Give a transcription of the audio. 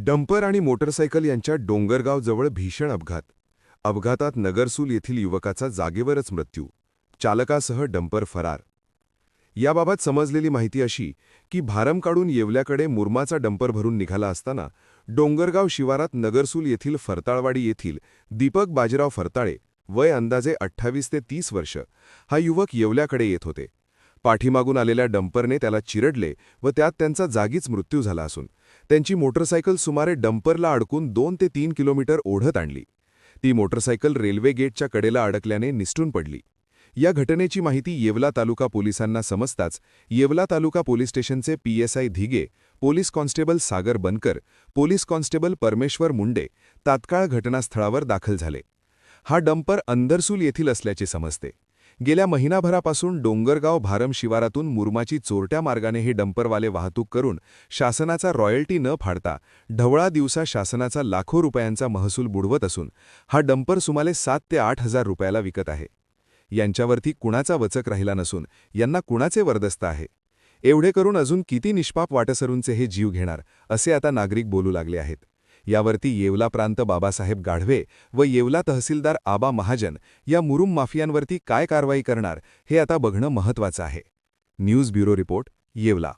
Dumper आणि motorcycle यांच्या डोंगरगावजवळ भीषण अपघात. अपघातात नगरसूल येथील युवकाचा जागेवरच मृत्यू. चालकासह डंपर फरार. याबाबत समजलेली माहिती अशी की भारम काढून येवल्याकडे मुरमाचा डंपर भरून निघाला असताना डोंगरगाव शिवारात नगरसूल येथील फरताळवाडी येथील दीपक बाजीराव फरताळे, वय अंदाजे 28 ते 30 वर्ष, हा युवक येवल्याकडे येत होते. पाठीमागून आलेल्या डंपरने त्याला चिरडले व त्यात त्यांचा जागीच मृत्यू झाला असून त्यांची मोटरसायकल सुमारे डंपरला अडकून 2 ते 3 किलोमीटर ओढत आणली. ती मोटरसायकल रेल्वे गेटच्या कडेला अडकल्याने निसटून पडली. या घटनेची माहिती येवला तालुका पोलिसांना समजताच येवला तालुका पोलीस स्टेशनचे PSI धिगे, पोलीस कॉन्स्टेबल सागर बनकर, पोलीस कॉन्स्टेबल परमेश्वर मुंडे तात्काळ घटनास्थळावर दाखल झाले. हा डंपर अंदरसूल येथील असल्याचे समजते. गेल्या महिनाभरापासून डोंगरगाव भारम शिवारातून मुरमाची चोरट्या मार्गाने हे डंपरवाले वाहतूक करून शासनाचा रॉयल्टी न फाडता ढवळा दिवसा शासनाचा लाखो रुपयांचा महसूल बुडवत असून हा डंपर सुमारे 7 ते 8 हजार रुपयाला विकत आहे. यांच्यावरती कुणाचा वचक राहिला नसून यांना कुणाचे वरदस्त आहे? एवढे करून अजून किती निष्पाप वाटसरूंचे हे जीव घेणार, असे आता नागरिक बोलू लागले आहेत. यावरती येवला प्रांत बाबासाहेब गाढवे व येवला तहसीलदार आबा महाजन या मुरुम माफियांवरती काय कारवाई करणार हे आता बघणं महत्त्वाचं आहे. News bureau report, Yeola.